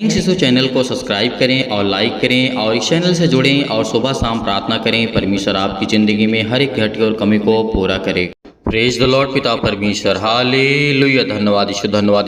इन शिशु चैनल को सब्सक्राइब करें और लाइक करें और इस चैनल से जुड़ें और सुबह शाम प्रार्थना करें। परमेश्वर आपकी ज़िंदगी में हर एक घटी और कमी को पूरा करे। Praise the Lord. पिता परमेश्वर, हालेलुया। धन्यवाद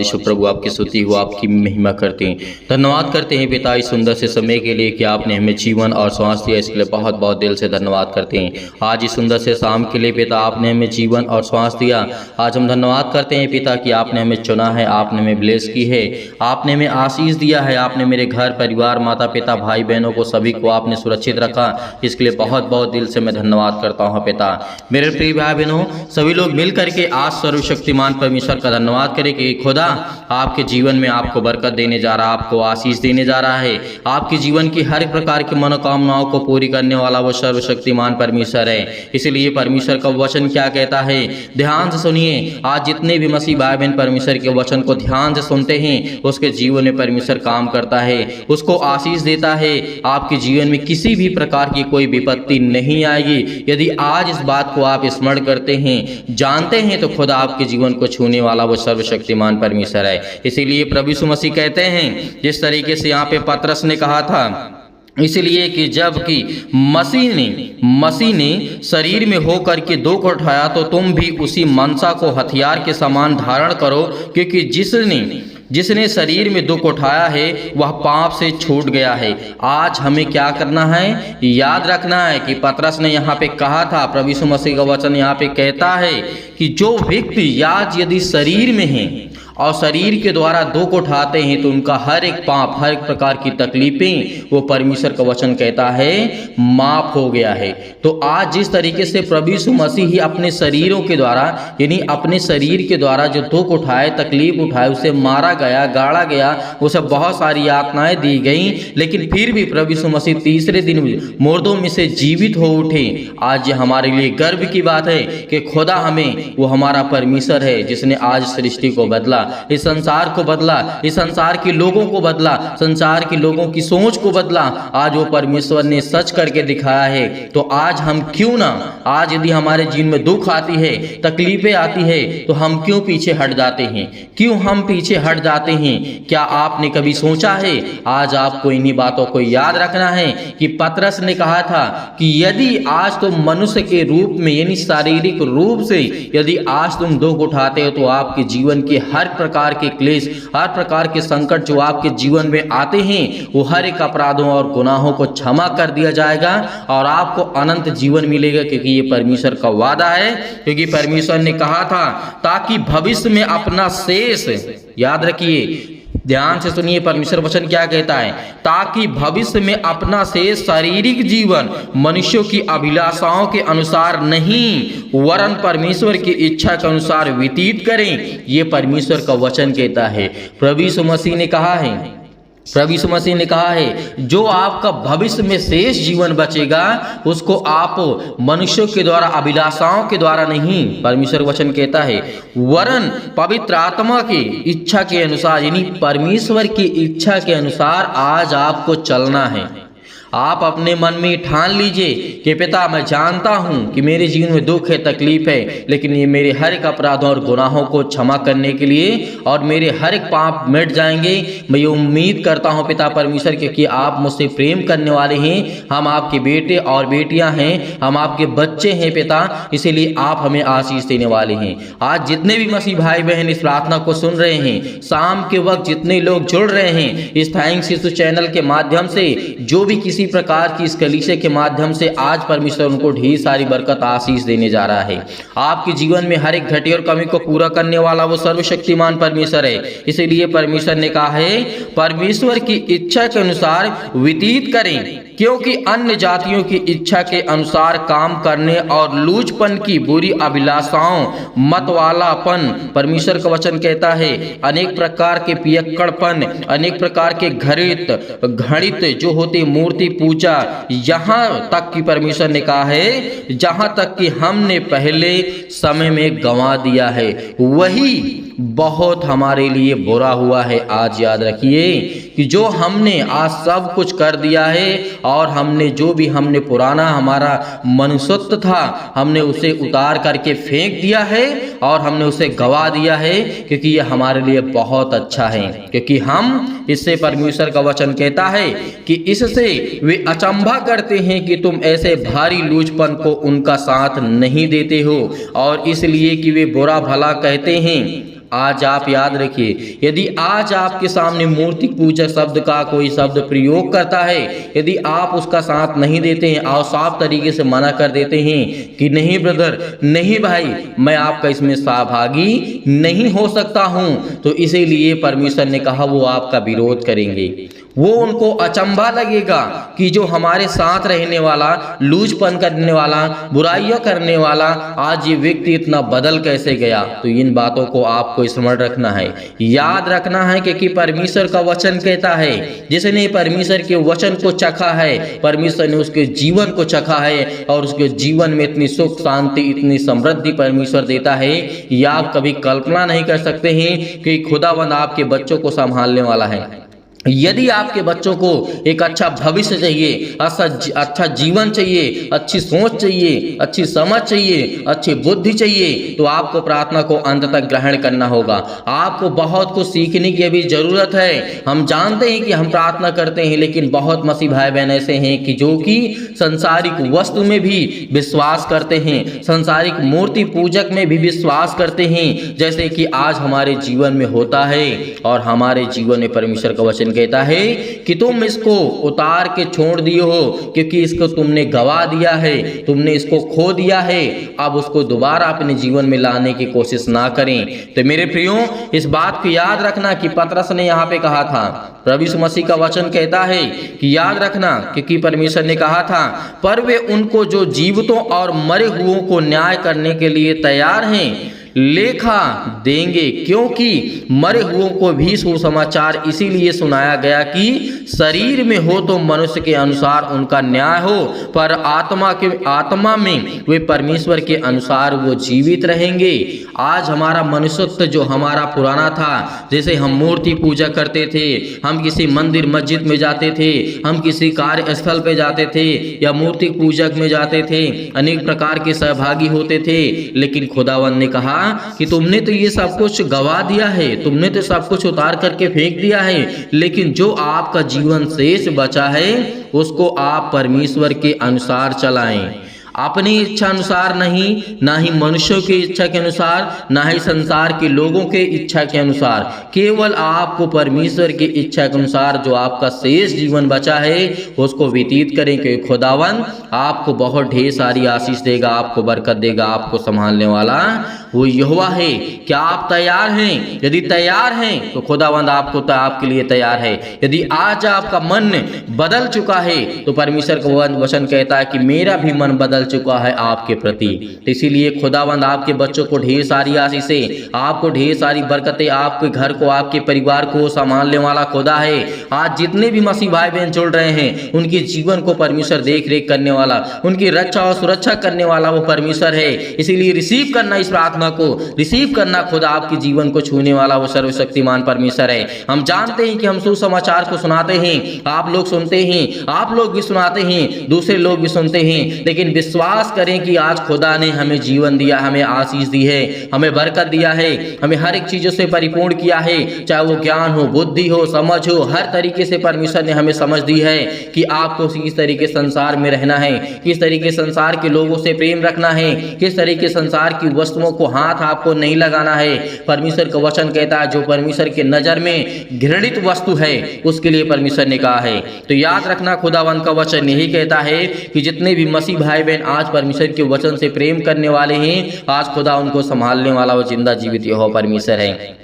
यीशु प्रभु, आपकी स्तुति हो, आपकी महिमा करते हैं। धन्यवाद करते हैं पिता इस सुंदर से समय के लिए कि आपने हमें जीवन और श्वास दिया, इसके लिए बहुत बहुत दिल से धन्यवाद करते हैं। आज इस सुंदर से शाम के लिए पिता आपने हमें जीवन और श्वास दिया। आज हम धन्यवाद करते हैं पिता कि आपने हमें चुना है, आपने हमें ब्लेस की है, आपने हमें आशीष दिया है, आपने मेरे घर परिवार माता पिता भाई बहनों को सभी को आपने सुरक्षित रखा। इसके लिए बहुत बहुत दिल से मैं धन्यवाद करता हूँ पिता। मेरे प्रिय भाई बहनों, सभी लोग मिल करके आज सर्वशक्तिमान परमेश्वर का धन्यवाद करें कि खुदा आपके जीवन में आपको बरकत देने जा रहा है, आपको आशीष देने जा रहा है। आपके जीवन की हर प्रकार की मनोकामनाओं को पूरी करने वाला वो सर्वशक्तिमान परमेश्वर है। इसलिए परमेश्वर का वचन क्या कहता है, ध्यान से सुनिए। आज जितने भी मसीह भाई बहन परमेश्वर के वचन को ध्यान से सुनते हैं, उसके जीवन में परमेश्वर काम करता है, उसको आशीष देता है। आपके जीवन में किसी भी प्रकार की कोई विपत्ति नहीं आएगी यदि आज इस बात को आप स्मरण करते हैं, जानते हैं, तो खुदा आपके जीवन को छूने वाला वो सर्वशक्तिमान परमेश्वर है। इसीलिए प्रभु यीशु मसीह कहते हैं, जिस तरीके से यहाँ पे पतरस ने कहा था, इसलिए कि जबकि मसीह ने शरीर में होकर के दुख उठाया, तो तुम भी उसी मनसा को हथियार के समान धारण करो, क्योंकि जिसने शरीर में दुख उठाया है वह पाप से छूट गया है। आज हमें क्या करना है, याद रखना है कि पतरस ने यहाँ पे कहा था, प्रभु यीशु मसीह का वचन यहाँ पे कहता है कि जो व्यक्ति आज यदि शरीर में है और शरीर के द्वारा दुख उठाते हैं, तो उनका हर एक पाप, हर एक प्रकार की तकलीफें, वो परमेश्वर का वचन कहता है माफ हो गया है। तो आज जिस तरीके से प्रभु यीशु मसीह ही अपने शरीरों के द्वारा, यानी अपने शरीर के द्वारा जो दुख उठाए, तकलीफ उठाए, उसे मारा गया, गाड़ा गया, उसे बहुत सारी यातनाएं दी गई, लेकिन फिर भी प्रभु यीशु मसीह तीसरे दिन मुर्दों में से जीवित हो उठे। आज ये हमारे लिए गर्व की बात है कि खुदा हमें, वो हमारा परमेश्वर है जिसने आज सृष्टि को बदला, इस संसार को बदला, इस संसार के लोगों को बदला, संसार के लोगों की सोच को बदला। आज वो परमेश्वर ने सच करके दिखाया है। तो आज हम क्यों ना, आज यदि हमारे जीवन में दुख आती है, तकलीफें आती है, तो हम क्यों पीछे हट जाते हैं, क्यों हम पीछे हट जाते हैं? क्या आपने कभी सोचा है? आज आपको इन्हीं बातों को याद रखना है कि पतरस ने कहा था कि यदि आज तुम मनुष्य के रूप में, यानी शारीरिक रूप से यदि आज तुम दुख उठाते हो, तो आपके जीवन के हर प्रकार के क्लेश, हर प्रकार के संकट जो आपके जीवन में आते हैं, वो हर एक अपराधों और गुनाहों को क्षमा कर दिया जाएगा और आपको अनंत जीवन मिलेगा, क्योंकि ये परमेश्वर का वादा है। क्योंकि परमेश्वर ने कहा था, ताकि भविष्य में अपना शेष, याद रखिए, ध्यान से सुनिए, परमेश्वर वचन क्या कहता है, ताकि भविष्य में अपना शेष शारीरिक जीवन मनुष्यों की अभिलाषाओं के अनुसार नहीं, वरन परमेश्वर की इच्छा के अनुसार व्यतीत करें। ये परमेश्वर का वचन कहता है। प्रभु यीशु मसीह ने कहा है, जो आपका भविष्य में शेष जीवन बचेगा, उसको आप मनुष्यों के द्वारा, अभिलाषाओं के द्वारा नहीं, परमेश्वर वचन कहता है, वरन पवित्र आत्मा की इच्छा के अनुसार, यानी परमेश्वर की इच्छा के अनुसार आज आपको चलना है। आप अपने मन में ठान लीजिए कि पिता, मैं जानता हूं कि मेरे जीवन में दुख है, तकलीफ है, लेकिन ये मेरे हर एक अपराधों और गुनाहों को क्षमा करने के लिए और मेरे हर एक पाप मिट जाएंगे। मैं ये उम्मीद करता हूं पिता परमेश्वर, क्योंकि आप मुझसे प्रेम करने वाले हैं, हम आपके बेटे और बेटियां हैं, हम आपके बच्चे हैं पिता, इसीलिए आप हमें आशीष देने वाले हैं। आज जितने भी मसीह भाई बहन इस प्रार्थना को सुन रहे हैं, शाम के वक्त जितने लोग जुड़ रहे हैं इस थैंक्स यीशु चैनल के माध्यम से, जो भी किसी प्रकार की इस कलीसिया के माध्यम से, आज परमेश्वर उनको ढेर सारी बरकत आशीष देने जा रहा है। आपके जीवन में हर एक घटी और कमी को पूरा करने वाला वो सर्वशक्तिमान परमेश्वर है। इसीलिए परमेश्वर ने कहा है, परमेश्वर की इच्छा के अनुसार व्यतीत करें, क्योंकि अन्य जातियों की इच्छा के अनुसार काम करने और लूचपन की बुरी अभिलाषाओं, मतवालापन, परमेश्वर का वचन कहता है, अनेक प्रकार के पियक्कड़पन, अनेक प्रकार के घड़ित जो होते मूर्ति पूजा, यहाँ तक कि परमेश्वर ने कहा है, जहाँ तक कि हमने पहले समय में गंवा दिया है, बहुत हमारे लिए बुरा हुआ है। आज याद रखिए कि जो हमने आज सब कुछ कर दिया है और हमने पुराना हमारा मनुष्यत्व था हमने उसे उतार करके फेंक दिया है और हमने उसे गवा दिया है, क्योंकि ये हमारे लिए बहुत अच्छा है। क्योंकि हम इससे परमेश्वर का वचन कहता है कि इससे वे अचंभा करते हैं कि तुम ऐसे भारी लूचपन को उनका साथ नहीं देते हो, और इसलिए कि वे बुरा भला कहते हैं। आज आप याद रखिए, यदि आज आपके सामने मूर्ति पूजक शब्द का कोई शब्द प्रयोग करता है, यदि आप उसका साथ नहीं देते हैं और साफ तरीके से मना कर देते हैं कि नहीं ब्रदर, नहीं भाई, मैं आपका इसमें सहभागी नहीं हो सकता हूं, तो इसीलिए परमेश्वर ने कहा वो आपका विरोध करेंगे। वो उनको अचंभा लगेगा कि जो हमारे साथ रहने वाला, लूचपन करने वाला, बुराइयां करने वाला, आज ये व्यक्ति इतना बदल कैसे गया। तो इन बातों को आपको स्मरण रखना है, याद रखना है, क्योंकि परमेश्वर का वचन कहता है जिसने परमेश्वर के वचन को चखा है, परमेश्वर ने उसके जीवन को चखा है और उसके जीवन में इतनी सुख शांति, इतनी समृद्धि परमेश्वर देता है, ये आप कभी कल्पना नहीं कर सकते हैं कि खुदावंद आपके बच्चों को संभालने वाला है। यदि आपके बच्चों को एक अच्छा भविष्य चाहिए, अच्छा जीवन चाहिए, अच्छी सोच चाहिए, अच्छी समझ चाहिए, अच्छी बुद्धि चाहिए, तो आपको प्रार्थना को अंत तक ग्रहण करना होगा। आपको बहुत कुछ सीखने की अभी जरूरत है। हम जानते हैं कि हम प्रार्थना करते हैं, लेकिन बहुत मसीह भाई बहन ऐसे हैं कि जो कि संसारिक वस्तु में भी विश्वास करते हैं, संसारिक मूर्ति पूजक में भी विश्वास करते हैं, जैसे कि आज हमारे जीवन में होता है। और हमारे जीवन में परमेश्वर का वचन कहता है कि तुम इसको उतार के छोड़ दिए हो, क्योंकि इसको तुमने गवा दिया है, तुमने इसको खो दिया है। अब उसको दोबारा अपने जीवन में लाने की कोशिश ना करें। तो मेरे प्रियो, इस बात को याद रखना कि पतरस ने यहाँ पे कहा था, प्रभु यीशु मसीह का वचन कहता है कि याद रखना, क्योंकि परमेश्वर ने कहा था, पर वे उनको जो जीवितों और मरे हुओं को न्याय करने के लिए तैयार हैं लेखा देंगे, क्योंकि मरे हुओं को भी सुसमाचार इसीलिए सुनाया गया कि शरीर में हो तो मनुष्य के अनुसार उनका न्याय हो, पर आत्मा में वे परमेश्वर के अनुसार वो जीवित रहेंगे। आज हमारा मनुष्यत्व जो हमारा पुराना था, जैसे हम मूर्ति पूजा करते थे, हम किसी मंदिर मस्जिद में जाते थे, हम किसी कार्यस्थल पे जाते थे या मूर्ति पूजक में जाते थे, अनेक प्रकार के सहभागी होते थे, लेकिन खुदावंद ने कहा कि तुमने तो ये सब कुछ गवा दिया है, तुमने तो सब कुछ उतार करके फेंक दिया है, लेकिन जो आपका जीवन शेष बचा है उसको आप परमेश्वर के अनुसार चलाएं। अपनी इच्छा अनुसार नहीं, ना ही मनुष्यों की इच्छा के अनुसार, ना ही संसार के लोगों के इच्छा के अनुसार, केवल आपको परमेश्वर की इच्छा के अनुसार जो आपका शेष जीवन बचा है उसको व्यतीत करें, क्योंकि खुदावन आपको बहुत ढेर सारी आशीष देगा, आपको बरकत देगा। आपको संभालने वाला वो यहोवा है। क्या आप तैयार हैं? यदि तैयार हैं तो खुदावंद आपके लिए तैयार है। यदि आज आपका मन बदल चुका है तो परमेश्वर का वचन कहता है कि मेरा भी मन बदल चुका है आपके प्रति। तो इसीलिए खुदावंद आपके बच्चों को ढेर सारी आशीषें, आपको ढेर सारी बरकतें, आपके घर को, आपके परिवार को संभालने वाला खुदा है। आज जितने भी मसीह भाई बहन जुड़ रहे हैं उनके जीवन को परमेश्वर देख रेख करने वाला, उनकी रक्षा और सुरक्षा करने वाला वो परमेश्वर है। इसीलिए रिसीव करना, इस प्रार्थना को रिसीव करना, खुदा आपके जीवन को छूने वाला वो सर्वशक्तिमान परमेश्वर है। हम जानते हैं कि हम सुसमाचार को सुनाते हैं, आप लोग सुनते हैं, आप लोग भी सुनाते हैं, दूसरे लोग भी सुनते हैं, लेकिन विश्वास करें कि आज खुदा ने हमें जीवन दिया, हमें आशीष दी है, हमें बरकत दिया है, हमें हर एक चीजों से परिपूर्ण किया है, चाहे वो ज्ञान हो, बुद्धि हो, समझ हो, हर तरीके से परमेश्वर ने हमें समझ दी है कि आपको किस तरीके संसार में रहना है, किस तरीके संसार के लोगों से प्रेम रखना है, किस तरीके संसार की वस्तुओं को हाथ आपको नहीं लगाना है। परमेश्वर का वचन कहता है जो परमेश्वर के नजर में घृणित वस्तु है उसके लिए परमेश्वर ने कहा है। तो याद रखना, खुदावंद का वचन यही कहता है कि जितने भी मसीह भाई बहन आज परमेश्वर के वचन से प्रेम करने वाले हैं, आज खुदा उनको संभालने वाला वो जिंदा जीवित यहोवा परमेश्वर है।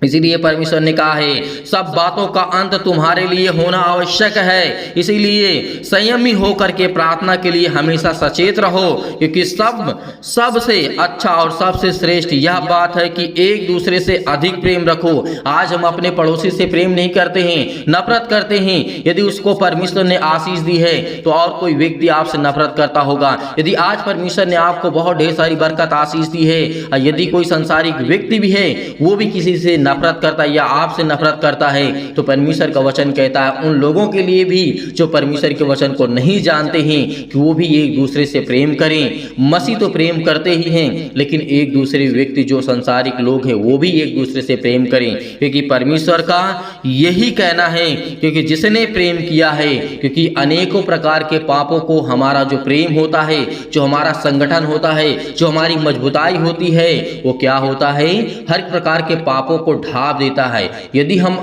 इसीलिए परमेश्वर ने कहा है सब बातों का अंत तुम्हारे लिए होना आवश्यक है, इसीलिए संयमी होकर के प्रार्थना के लिए हमेशा सचेत रहो, क्योंकि सबसे अच्छा और सबसे श्रेष्ठ यह बात है कि एक दूसरे से अधिक प्रेम रखो। आज हम अपने पड़ोसी से प्रेम नहीं करते हैं, नफरत करते हैं। यदि उसको परमेश्वर ने आशीष दी है तो और कोई व्यक्ति आपसे नफरत करता होगा। यदि आज परमेश्वर ने आपको बहुत ढेर सारी बरकत आशीष दी है, यदि कोई संसारिक व्यक्ति भी है वो भी किसी से नफरत करता है या आपसे नफरत करता है, तो परमेश्वर का वचन कहता है उन लोगों के लिए भी जो परमेश्वर के वचन को नहीं जानते हैं कि वो भी एक दूसरे से प्रेम करें। मसीह तो प्रेम करते ही हैं, लेकिन एक दूसरे व्यक्ति जो संसारिक लोग हैं वो भी एक दूसरे से प्रेम करें, क्योंकि परमेश्वर का यही कहना है, क्योंकि जिसने प्रेम किया है, क्योंकि अनेकों प्रकार के पापों को हमारा जो प्रेम होता है, जो हमारा संगठन होता है, जो हमारी मजबूताई होती है, वो क्या होता है, हर प्रकार के पापों को ढांप देता है। यदि हम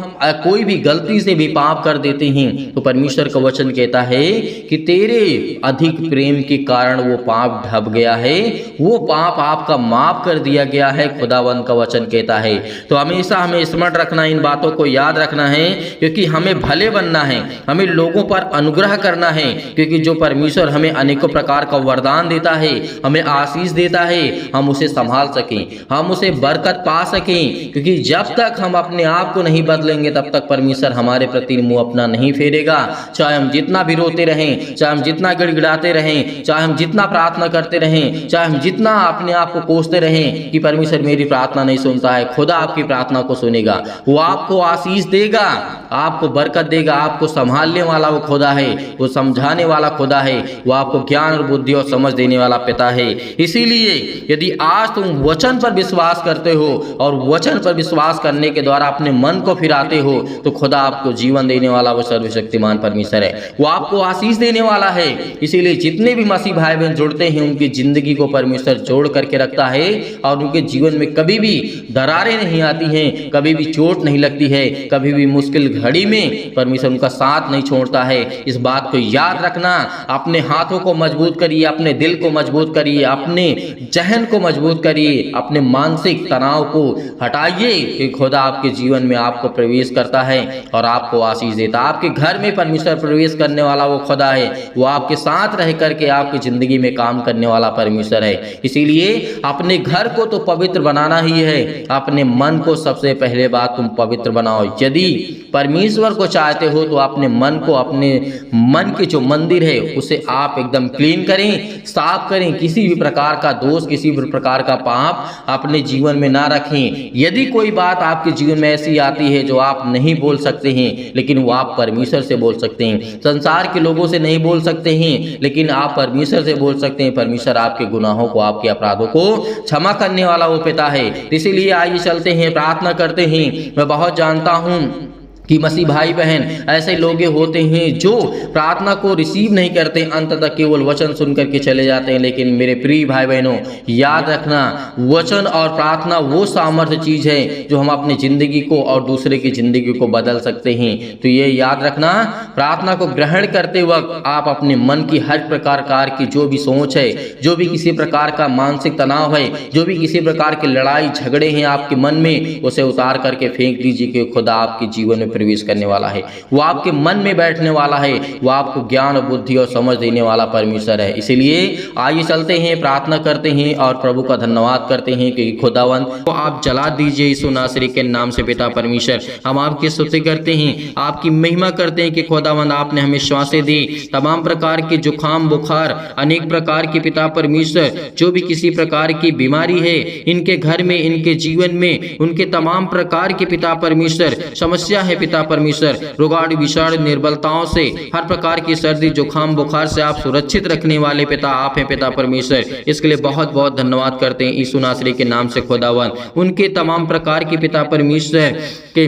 कोई भी गलती से भी पाप कर देते हैं तो परमेश्वर का वचन कहता है कि तेरे अधिक प्रेम के कारण वो पाप ढप गया है, वो पाप आपका माफ कर दिया गया है, खुदावंद का वचन कहता है। तो हमेशा हमें स्मरण रखना, इन बातों को याद रखना है, क्योंकि हमें भले बनना है, हमें लोगों पर अनुग्रह करना है, क्योंकि जो परमेश्वर हमें अनेकों प्रकार का वरदान देता है, हमें आशीष देता है, हम उसे संभाल सकें, हम उसे बरकत पा सकें, क्योंकि जब तक हम अपने आप को नहीं बदलेंगे तब तक परमेश्वर हमारे प्रति मुंह अपना नहीं फेरेगा। चाहे हम जितना भी रोते रहें, चाहे हम जितना गिड़गिड़ाते रहें, चाहे हम जितना प्रार्थना करते रहें, चाहे हम जितना अपने आप को कोसते रहें कि परमेश्वर मेरी प्रार्थना नहीं सुनता है, खुदा आपकी प्रार्थना को सुनेगा, वो आपको आशीष देगा, आपको बरकत देगा। आपको संभालने वाला वो खुदा है, वो समझाने वाला खुदा है, वो आपको ज्ञान और बुद्धि और समझ देने वाला पिता है। इसीलिए यदि आज तुम वचन पर विश्वास करते हो और वचन पर विश्वास करने के द्वारा अपने मन को फिराते हो, तो खुदा आपको जीवन देने वाला वो सर्वशक्तिमान परमेश्वर है, वो आपको आशीष देने वाला है। इसीलिए जितने भी मसीह भाई बहन जुड़ते हैं उनकी जिंदगी को परमेश्वर जोड़ करके रखता है और उनके जीवन में कभी भी दरारें नहीं आती हैं, कभी भी चोट नहीं लगती है, कभी भी मुश्किल घड़ी में परमेश्वर उनका साथ नहीं छोड़ता है। इस बात को याद रखना, अपने हाथों को मजबूत करिए, अपने दिल को मजबूत करिए, अपने जहन को मजबूत करिए, अपने मानसिक तनाव को हटाइए कि खुदा आपके जीवन में आपको प्रवेश करता है और आपको आशीष देता है। आपके घर में परमेश्वर प्रवेश करने वाला वो खुदा है, वो आपके साथ रह करके आपकी जिंदगी में काम करने वाला परमेश्वर है। इसीलिए अपने घर को तो पवित्र बनाना ही है, अपने मन को सबसे पहले बात तुम पवित्र बनाओ। यदि परमेश्वर को चाहते हो तो अपने मन को, अपने मन के जो मंदिर है उसे आप एकदम क्लीन करें, साफ करें, किसी भी प्रकार का दोष, किसी भी प्रकार का पाप अपने जीवन में ना रखें। यदि कोई बात आपके जीवन में ऐसी आती है जो आप नहीं बोल सकते हैं, लेकिन वो आप परमेश्वर से बोल सकते हैं, संसार के लोगों से नहीं बोल सकते हैं, लेकिन आप परमेश्वर से बोल सकते हैं। परमेश्वर आपके गुनाहों को, आपके अपराधों को क्षमा करने वाला वो पिता है। इसीलिए आइए चलते हैं, प्रार्थना करते हैं। मैं बहुत जानता हूँ कि मसीह भाई बहन ऐसे लोग होते हैं जो प्रार्थना को रिसीव नहीं करते, अंत तक केवल वचन सुन करके चले जाते हैं। लेकिन मेरे प्रिय भाई बहनों, याद रखना, वचन और प्रार्थना वो सामर्थ्य चीज है जो हम अपनी जिंदगी को और दूसरे की जिंदगी को बदल सकते हैं। तो ये याद रखना, प्रार्थना को ग्रहण करते वक्त आप अपने मन की हर प्रकार की जो भी सोच है, जो भी किसी प्रकार का मानसिक तनाव है, जो भी किसी प्रकार के लड़ाई झगड़े हैं आपके मन में, उसे उतार करके फेंक दीजिए कि खुदा आपके जीवन में प्रवेश करने वाला है, वो आपके मन में बैठने वाला है, वो आपको ज्ञान और बुद्धि और समझ देने वाला परमेश्वर है। इसलिए आइए चलते हैं, प्रार्थना करते हैं और प्रभु का धन्यवाद करते हैं कि खुदावंद को आप जला दीजिए यीशु नासरी के नाम से। पिता परमेश्वर, हम आपकी स्तुति करते हैं, आपकी महिमा करते हैं कि खुदावंद आपने हमें श्वासें दी, तमाम प्रकार के जुकाम बुखार, अनेक प्रकार के पिता परमेश्वर जो भी किसी प्रकार की बीमारी है इनके घर में, इनके जीवन में, उनके तमाम प्रकार के पिता परमेश्वर समस्या है पिता परमेश्वर, रोगाणु विषाणु निर्बलताओं से, हर प्रकार की सर्दी जुकाम बुखार से आप सुरक्षित रखने वाले पिता आप हैं पिता परमेश्वर। इसके लिए बहुत बहुत धन्यवाद करते हैं यीशु नासरी के नाम से खुदावन। उनके तमाम प्रकार के पिता परमेश्वर के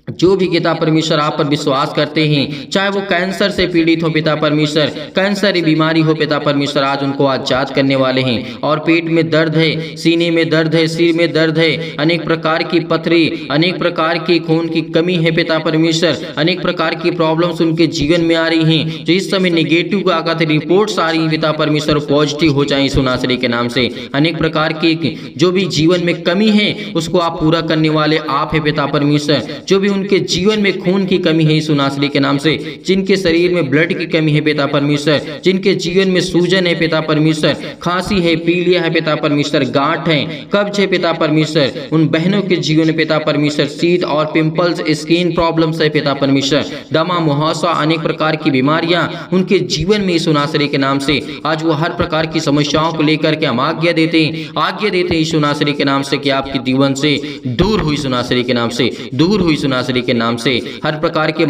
जो भी पिता परमेश्वर आप पर विश्वास करते हैं, चाहे वो कैंसर से पीड़ित हो पिता परमेश्वर, कैंसर बीमारी हो पिता परमेश्वर, आज उनको आजाद करने वाले हैं। और पेट में दर्द है, सीने में दर्द है, सिर में दर्द है, अनेक प्रकार की पथरी, अनेक प्रकार की खून की कमी है पिता परमेश्वर, अनेक प्रकार की प्रॉब्लम्स उनके जीवन में आ रही हैं, जो इस समय नेगेटिव आगत रिपोर्ट्स आ रही हैं पिता परमेश्वर, पॉजिटिव हो जाए यीशु नासरी के नाम से। अनेक प्रकार की जो भी जीवन में कमी है उसको आप पूरा करने वाले आप है पिता परमेश्वर। जो भी उनके जीवन में खून की कमी है यीशु नासरी के नाम से, जिनके शरीर में ब्लड की कमी है पिता परमेश्वर, जिनके जीवन में सूजन है पिता परमेश्वर, खांसी है, पीलिया है पिता परमेश्वर, गांठ है, कब्ज है पिता परमेश्वर, उन बहनों के जीवन में पिता परमेश्वर सीड और पिंपल्स, स्किन प्रॉब्लम्स है पिता परमेश्वर, दमा, मुहासा, अनेक प्रकार की बीमारियां उनके जीवन में यीशु नासरी के नाम से, आज वो हर प्रकार की समस्याओं को लेकर के हम आज्ञा देते हैं यीशु नासरी के नाम से कि आपके जीवन से दूर हुई यीशु नासरी के नाम से, दूर हुई यीशु नासरी के नाम से। हर प्रकार के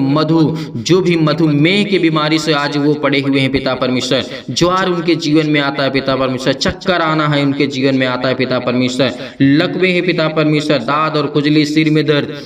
जो भी मधुमेह की बीमारी से आज वो पड़े हुए हैं पिता परमेश्वर, ज्वार उनके जीवन में आता है पिता परमेश्वर, चक्कर आना है उनके जीवन में आता है पिता परमेश्वर, लकवे है पिता परमेश्वर, दाद और खुजली, सिर में दर्द,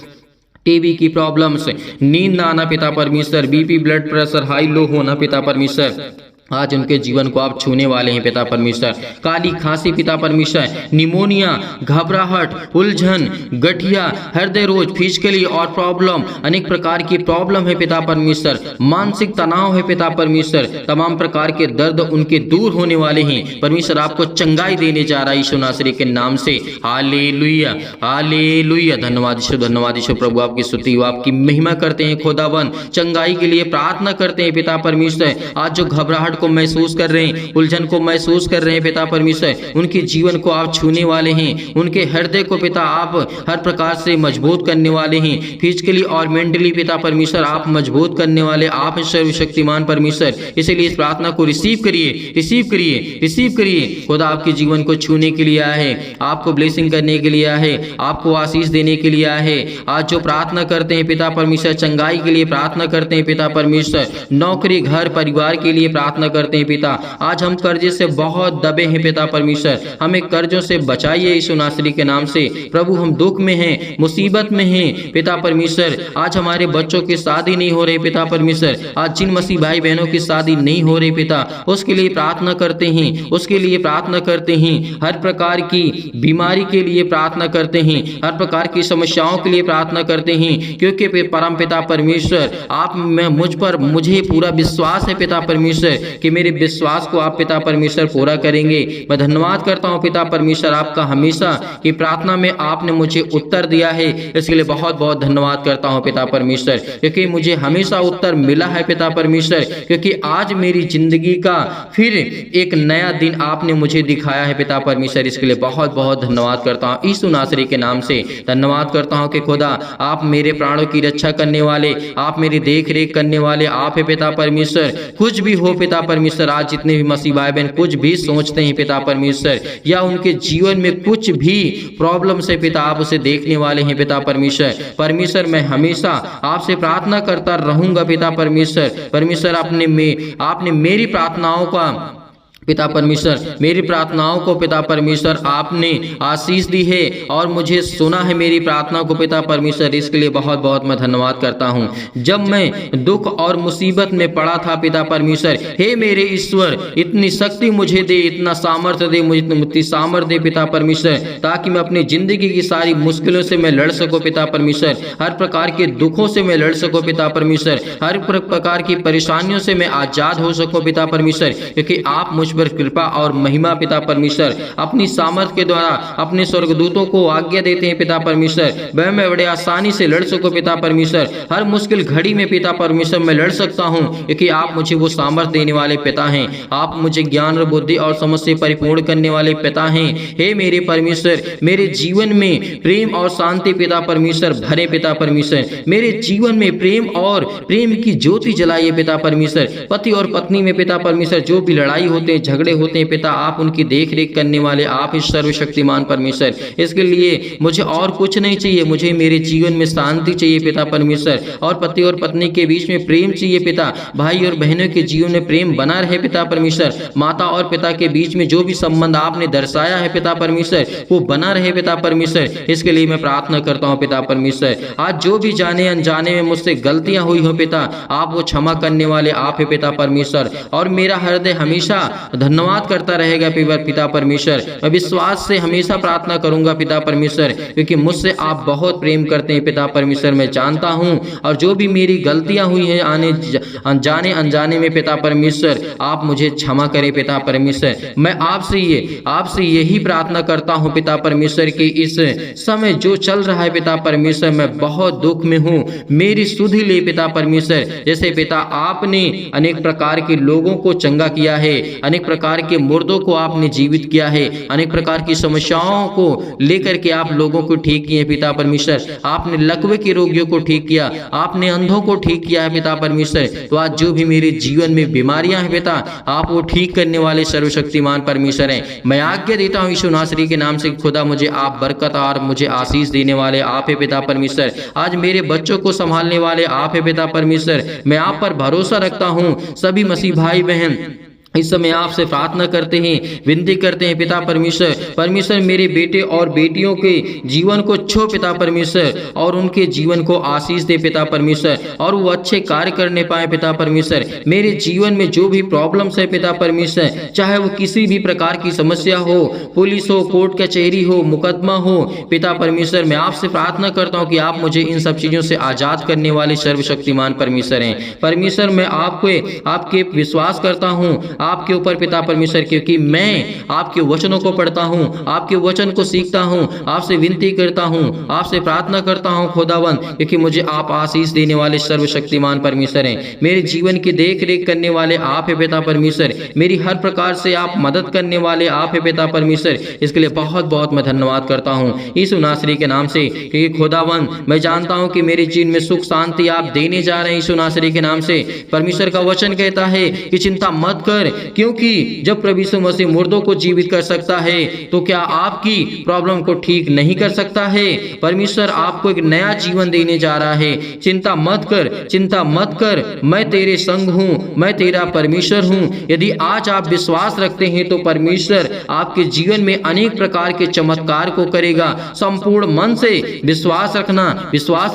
टीबी की प्रॉब्लम्स, नींद ना आना पिता परमेश्वर, BP, blood pressure high low होना पिता परमेश्वर, आज उनके जीवन को आप छूने वाले हैं पिता परमेश्वर। काली खांसी पिता परमेश्वर, निमोनिया, घबराहट, उलझन, गठिया, हृदय रोग, फिजिकली और प्रॉब्लम, अनेक प्रकार की प्रॉब्लम है पिता परमेश्वर, मानसिक तनाव है पिता परमेश्वर, तमाम प्रकार के दर्द उनके दूर होने वाले हैं। परमेश्वर आपको चंगाई देने जा रहा है यीशु नासरी के नाम से। Hallelujah, hallelujah. धन्यवाद यीशु, धन्यवाद यीशु। प्रभु आपकी स्तुति व आपकी महिमा करते हैं खुदावन, चंगाई के लिए प्रार्थना करते हैं पिता परमेश्वर। आज जो घबराहट को महसूस कर रहे हैं, उलझन को महसूस कर रहे हैं पिता परमेश्वर, उनके जीवन को आप छूने वाले हैं, उनके हृदय को पिता आप हर प्रकार से मजबूत करने वाले हैं, फिजिकली और मेंटली पिता परमेश्वर आप मजबूत करने वाले आप सर्वशक्तिमान परमेश्वर। इसलिए इस प्रार्थना को रिसीव करिए, रिसीव करिए, रिसीव करिए। खुदा आपके जीवन को छूने के लिए आया है, आपको ब्लेसिंग करने के लिए आया है, आपको आशीष देने के लिए आया है। आज जो प्रार्थना करते हैं पिता परमेश्वर, चंगाई के लिए प्रार्थना करते हैं पिता परमेश्वर, नौकरी, घर, परिवार के लिए प्रार्थना करते हैं पिता। आज हम कर्जे से बहुत दबे हैं पिता परमेश्वर, हमें कर्जों से बचाइए यीशु नासरी के नाम से। प्रभु हम दुख में हैं, मुसीबत में हैं पिता परमेश्वर। आज हमारे बच्चों की शादी नहीं हो रही पिता परमेश्वर, आज जिन मसीह भाई बहनों की शादी नहीं हो रही पिता, उसके लिए प्रार्थना करते हैं, उसके लिए प्रार्थना करते हैं। हर प्रकार की बीमारी के लिए प्रार्थना करते हैं, हर प्रकार की समस्याओं के लिए प्रार्थना करते हैं, क्योंकि परम पिता परमेश्वर आप मुझे पूरा विश्वास है पिता परमेश्वर कि मेरे विश्वास को आप पिता परमेश्वर पूरा करेंगे। मैं धन्यवाद करता हूं पिता परमेश्वर आपका हमेशा की प्रार्थना में आपने मुझे उत्तर दिया है, इसके लिए बहुत बहुत धन्यवाद करता हूं पिता परमेश्वर, क्योंकि मुझे हमेशा उत्तर मिला है पिता परमेश्वर, क्योंकि आज मेरी जिंदगी का फिर एक नया दिन आपने मुझे दिखाया है पिता परमेश्वर। इसके लिए बहुत बहुत धन्यवाद करता हूँ यीशु नासरी के नाम से। धन्यवाद करता हूँ कि खुदा आप मेरे प्राणों की रक्षा करने वाले, आप मेरी देख रेख करने वाले आप है पिता परमेश्वर। कुछ भी हो पिता परमेश्वर, आज जितने भी मसीह भाई बहन कुछ भी सोचते हैं पिता परमेश्वर, या उनके जीवन में कुछ भी प्रॉब्लम से पिता आप उसे देखने वाले हैं पिता परमेश्वर। परमेश्वर मैं हमेशा आपसे प्रार्थना करता रहूंगा पिता परमेश्वर। परमेश्वर आपने मेरी प्रार्थनाओं का पिता परमेश्वर, मेरी प्रार्थनाओं को पिता परमेश्वर आपने आशीष दी है और मुझे सुना है मेरी प्रार्थना को पिता परमेश्वर। इसके लिए बहुत बहुत मैं धन्यवाद करता हूँ। जब मैं दुख और मुसीबत में पड़ा था पिता परमेश्वर, हे मेरे ईश्वर इतनी शक्ति मुझे दे, इतना सामर्थ्य दे, मुझे इतनी सामर्थ्य दे पिता परमेश्वर, ताकि मैं अपनी जिंदगी की सारी मुश्किलों से मैं लड़ सकूँ पिता परमेश्वर, हर प्रकार के दुखों से मैं लड़ सकूँ पिता परमेश्वर, हर प्रकार की परेशानियों से मैं आजाद हो सकूँ पिता परमेश्वर, क्योंकि आप मुझ पर कृपा और महिमा पिता परमेश्वर अपनी सामर्थ के द्वारा अपने स्वर्गदूतों को आज्ञा देते हैं पिता परमेश्वर। वह मैं बड़े आसानी से लड़ सकूं पिता परमेश्वर, हर मुश्किल घड़ी में पिता परमेश्वर मैं लड़ सकता हूं, क्योंकि आप मुझे वो सामर्थ देने वाले पिता हैं। आप मुझे ज्ञान और बुद्धि और समझ से परिपूर्ण करने वाले पिता हैं। हे मेरे परमेश्वर, मेरे जीवन में प्रेम और शांति पिता परमेश्वर भरे पिता परमेश्वर, मेरे जीवन में प्रेम और प्रेम की ज्योति जलाइए पिता परमेश्वर। पति और पत्नी में पिता परमेश्वर जो भी लड़ाई होते हैं, झगड़े होते हैं पिता, आप उनकी देख रेख करने वाले आप इस सर्वशक्तिमान परमेश्वर। इसके लिए मुझे और कुछ नहीं चाहिए, मुझे मेरे जीवन में शांति चाहिए पिता परमेश्वर, और पति और पत्नी के बीच में प्रेम चाहिए पिता, भाई और बहनों के जीवन में प्रेम बना रहे पिता परमेश्वर, माता और पिता के बीच में जो भी संबंध आपने दर्शाया है पिता परमेश्वर वो बना रहे पिता परमेश्वर। इसके लिए मैं प्रार्थना करता हूँ पिता परमेश्वर, आज जो भी जाने अनजाने में मुझसे गलतियां हुई हो पिता, आप वो क्षमा करने वाले आप है पिता परमेश्वर, और मेरा हृदय हमेशा धन्यवाद करता रहेगा पिता परमेश्वर। मैं विश्वास से हमेशा प्रार्थना करूंगा पिता परमेश्वर, क्योंकि मुझसे आप बहुत प्रेम करते हैं पिता परमेश्वर, मैं जानता हूं। और जो भी मेरी गलतियां हुई हैं जाने अनजाने में पिता परमेश्वर, आप मुझे क्षमा करें पिता परमेश्वर। मैं आपसे यही प्रार्थना करता हूं पिता परमेश्वर कि इस समय जो चल रहा है पिता परमेश्वर, मैं बहुत दुख में हूं, मेरी सुधि ले पिता परमेश्वर। जैसे पिता आपने अनेक प्रकार के लोगों को चंगा किया है, अनेक प्रकार के मुर्दों को आपने जीवित किया है, अनेक प्रकार की समस्याओं को लेकर के आप लोगों को ठीक किए पिता परमेश्वर, आपने लकवे के रोगियों को ठीक किया, आपने अंधों को ठीक किया है पिता परमेश्वर। तो आज जो भी मेरे जीवन में बीमारियां हैं पिता, आप वो ठीक करने वाले सर्वशक्तिमान परमेश्वर हैं। मैं आज्ञा देता हूं यीशु नासरी के नाम से, खुदा मुझे आप बरकत और मुझे आशीष देने वाले आप है पिता परमेश्वर। आज मेरे बच्चों को संभालने वाले आप है पिता परमेश्वर, मैं आप पर भरोसा रखता हूं। सभी मसीह भाई बहन इस समय आपसे प्रार्थना करते हैं, विनती करते हैं पिता परमेश्वर मेरे बेटे और बेटियों के जीवन को छो पिता परमेश्वर, और उनके जीवन को आशीष दे पिता परमेश्वर, और वो अच्छे कार्य करने पाए पिता परमेश्वर। मेरे जीवन में जो भी प्रॉब्लम्स है पिता परमेश्वर, चाहे वो किसी भी प्रकार की समस्या हो, पुलिस हो, कोर्ट कचहरी हो, मुकदमा हो पिता परमेश्वर, मैं आपसे प्रार्थना करता हूँ कि आप मुझे इन सब चीजों से आजाद करने वाले सर्वशक्तिमान परमेश्वर हैं। परमेश्वर मैं आपके विश्वास करता हूँ आपके ऊपर पिता परमेश्वर, क्योंकि मैं आपके वचनों को पढ़ता हूं, आपके वचन को सीखता हूं, आपसे विनती करता हूं, आपसे प्रार्थना करता हूं खुदावन, क्योंकि मुझे आप आशीष देने वाले सर्वशक्तिमान परमेश्वर हैं। मेरे जीवन की देख रेख करने वाले आप है पिता परमेश्वर, मेरी हर प्रकार से आप मदद करने वाले आप है पिता परमेश्वर। इसके लिए बहुत बहुत मैं धन्यवाद करता हूँ यीशु नासरी के नाम से, क्योंकि खुदावन मैं जानता हूँ कि मेरे जीवन में सुख शांति आप देने जा रहे हैं यीशु नासरी के नाम से। परमेश्वर का वचन कहता है कि चिंता मत कर, क्योंकि जब प्रभु यीशु मसीह मुर्दों को जीवित कर सकता है तो क्या आपकी प्रॉब्लम को ठीक नहीं कर सकता है? परमेश्वर आपको एक नया जीवन देने जा रहा है। चिंता मत कर, मैं तेरे संग हूँ, मैं तेरा परमेश्वर हूँ। यदि आज आप विश्वास रखते हैं तो परमेश्वर आपके जीवन में अनेक प्रकार के चमत्कार को करेगा। संपूर्ण मन से विश्वास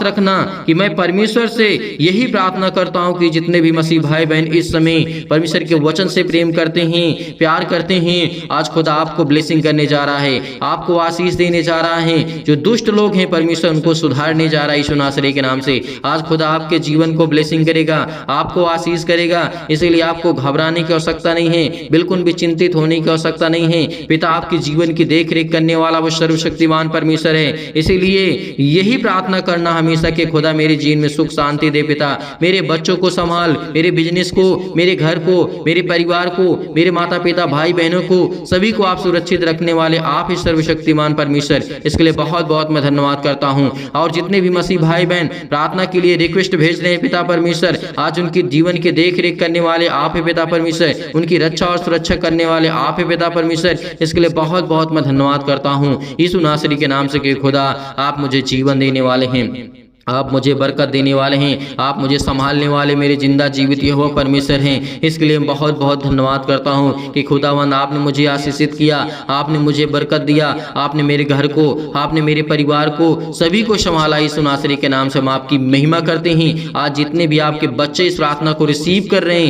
रखना कि मैं परमेश्वर से यही प्रार्थना करता हूँ कि जितने भी मसीह भाई बहन इस समय परमेश्वर के वचन से प्रेम करते हैं, प्यार करते हैं, आज खुदा आपको ब्लेसिंग करने जा रहा है, आपको आशीष देने जा रहा है। जो दुष्ट लोग हैं परमेश्वर उनको सुधारने जा रहा है यीशु नासरी के नाम से। आज खुदा आपके जीवन को ब्लेसिंग करेगा, आपको आशीष करेगा। इसलिए आपको घबराने की आवश्यकता नहीं है, बिल्कुल भी चिंतित होने की आवश्यकता नहीं है। पिता आपके जीवन की देख रेख करने वाला वो सर्वशक्तिमान परमेश्वर है। इसीलिए यही प्रार्थना करना हमेशा कि खुदा मेरे जीवन में सुख शांति दे। पिता मेरे बच्चों को संभाल, मेरे बिजनेस को, मेरे घर को, मेरे परिवार को, मेरे माता पिता भाई बहनों को, सभी को आप सुरक्षित रखने वाले आप ही सर्वशक्तिमान परमेश्वर। इसके लिए बहुत बहुत मैं धन्यवाद करता हूं। और जितने भी मसीह भाई बहन प्रार्थना के लिए रिक्वेस्ट भेज रहे हैं पिता परमेश्वर, आज उनके जीवन की देख रेख करने वाले आप है पिता परमेश्वर, उनकी रक्षा और सुरक्षा करने वाले आप है पिता परमेश्वर। इसके लिए बहुत बहुत मैं धन्यवाद करता हूँ यीशु नासरी के नाम से कि खुदा आप मुझे जीवन देने वाले हैं, आप मुझे बरकत देने वाले हैं, आप मुझे संभालने वाले मेरे जिंदा जीवित यहोवा परमेश्वर हैं। इसके लिए बहुत बहुत धन्यवाद करता हूं कि खुदावंद आपने मुझे आशीषित किया, आपने मुझे बरकत दिया, आपने मेरे घर को, आपने मेरे परिवार को, सभी को संभाला। यीशु नासरी के नाम से हम आपकी महिमा करते हैं। आज जितने भी आपके बच्चे इस प्रार्थना को रिसीव कर रहे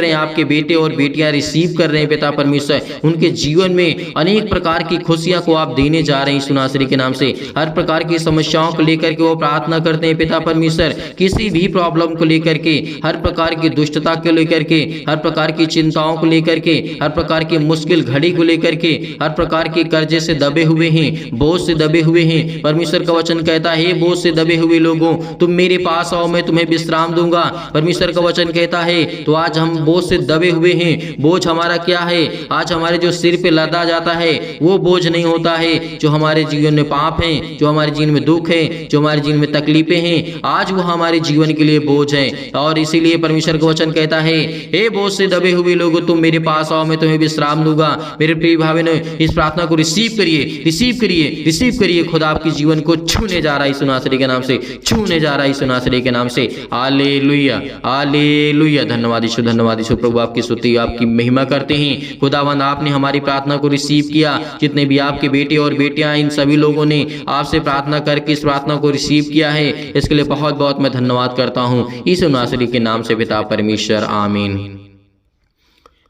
हैं, आपके बेटे और बेटियां रिसीव कर रहे हैं पिता परमेश्वर, उनके जीवन में अनेक प्रकार की खुशियां को आप देने जा रहे हैं यीशु नासरी के नाम से। हर प्रकार की समस्याओं को लेकर के वो प्रार्थना करते हैं पिता परमेश्वर, किसी भी प्रॉब्लम को लेकर के, हर प्रकार की दुष्टता को लेकर के, हर प्रकार की चिंताओं को लेकर के, हर प्रकार की मुश्किल घड़ी को लेकर के, हर प्रकार के कर्जे से दबे हुए हैं, बोझ से दबे हुए हैं। परमेश्वर का वचन कहता है बोझ से दबे हुए लोगों तुम मेरे पास आओ, मैं तुम्हें विश्राम दूंगा। परमेश्वर का वचन कहता है तो आज हम बोझ से दबे हुए हैं। बोझ हमारा क्या है? आज हमारे जो सिर पे लदा जाता है वो बोझ नहीं होता है। जो हमारे जीवन में पाप है, जो हमारे जीवन में दुख है, जो हमारे जीवन में तकलीफें हैं आज वो हमारे जीवन के लिए बोझ हैं, और इसीलिए परमेश्वर का वचन कहता है, हे बोझ से दबे हुए लोगों तुम मेरे पास आओ, मैं तुम्हें विश्राम दूंगा। मेरे प्रिय भाई ने इस प्रार्थना को रिसीव करिए, रिसीव करिए, रिसीव करिए। खुदा आपके जीवन को छूने जा रहा है यीशु नासरी के नाम से, छूने जा रहा है यीशु नासरी के नाम से। Hallelujah, hallelujah. धन्यवाद यीशु, धन्यवाद यीशु। प्रभु आपकी स्तुति, आपकी महिमा करते हैं। खुदावंद आपने हमारी प्रार्थना को रिसीव किया। जितने भी आपके बेटे और बेटियां, इन सभी लोगों ने आपसे प्रार्थना करके इस प्रार्थना को रिसीव किया है, इसके लिए बहुत बहुत मैं धन्यवाद करता हूँ यीशु नासरी के नाम से पिता परमेश्वर, आमीन।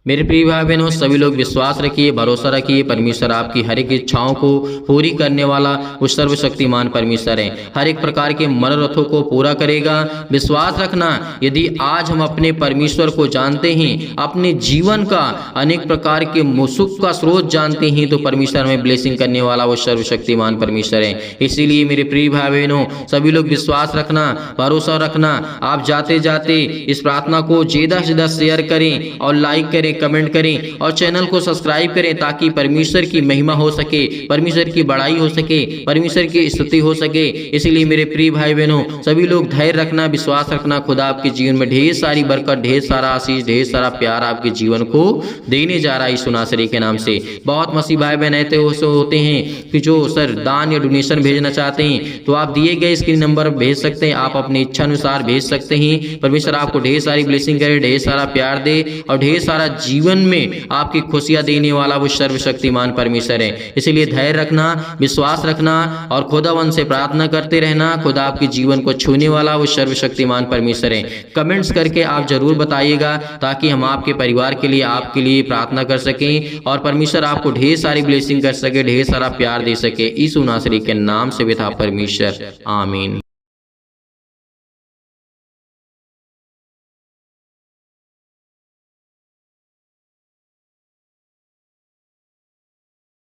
मेरे प्रिय भाई बहनों, सभी लोग विश्वास रखिए, भरोसा रखिए, परमेश्वर आपकी हर एक इच्छाओं को पूरी करने वाला वो सर्वशक्तिमान परमेश्वर है। हर एक प्रकार के मनोरथों को पूरा करेगा। विश्वास रखना, यदि आज हम अपने परमेश्वर को जानते हैं, अपने जीवन का अनेक प्रकार के सुख का स्रोत जानते हैं, तो परमेश्वर हमें ब्लेसिंग करने वाला वो सर्वशक्तिमान परमेश्वर है। इसीलिए मेरे प्रिय भाई बहनों, सभी लोग विश्वास रखना, भरोसा रखना। आप जाते जाते इस प्रार्थना को ज़्यादा से ज़्यादा शेयर करें और लाइक करें, कमेंट करें और चैनल को सब्सक्राइब करें, ताकि परमेश्वर की महिमा हो सके, परमेश्वर की बड़ाई हो सके, परमेश्वर की स्तुति हो सके। इसलिए मेरे प्रिय भाई बहनों, सभी लोग धैर्य रखना, विश्वास रखना। खुदा आपके जीवन में ढेर सारी बरकत, ढेर सारा आशीष, ढेर सारा प्यार आपके जीवन को देने जा रहा है यीशु नासरी के नाम से। बहुत मसीह भाई बहन ऐसे होते हैं कि जो सर दान या डोनेशन भेजना चाहते हैं, तो आप दिए गए स्क्रीन नंबर भेज सकते हैं। आप अपनी इच्छा अनुसार भेज सकते हैं। परमेश्वर आपको ढेर सारी ब्लेसिंग करे, ढेर सारा प्यार दे और ढेर सारा जीवन में आपकी खुशियां देने वाला वो सर्वशक्तिमान परमेश्वर है। इसलिए धैर्य रखना, विश्वास रखना और खुदावंद से प्रार्थना करते रहना। खुदा आपके जीवन को छूने वाला वो सर्वशक्तिमान परमेश्वर है। कमेंट्स करके आप जरूर बताइएगा, ताकि हम आपके परिवार के लिए, आपके लिए प्रार्थना कर सकें और परमेश्वर आपको ढेर सारी ब्लेसिंग कर सके, ढेर सारा प्यार दे सके। यीशु नासरी के नाम से पिता परमेश्वर, आमीन।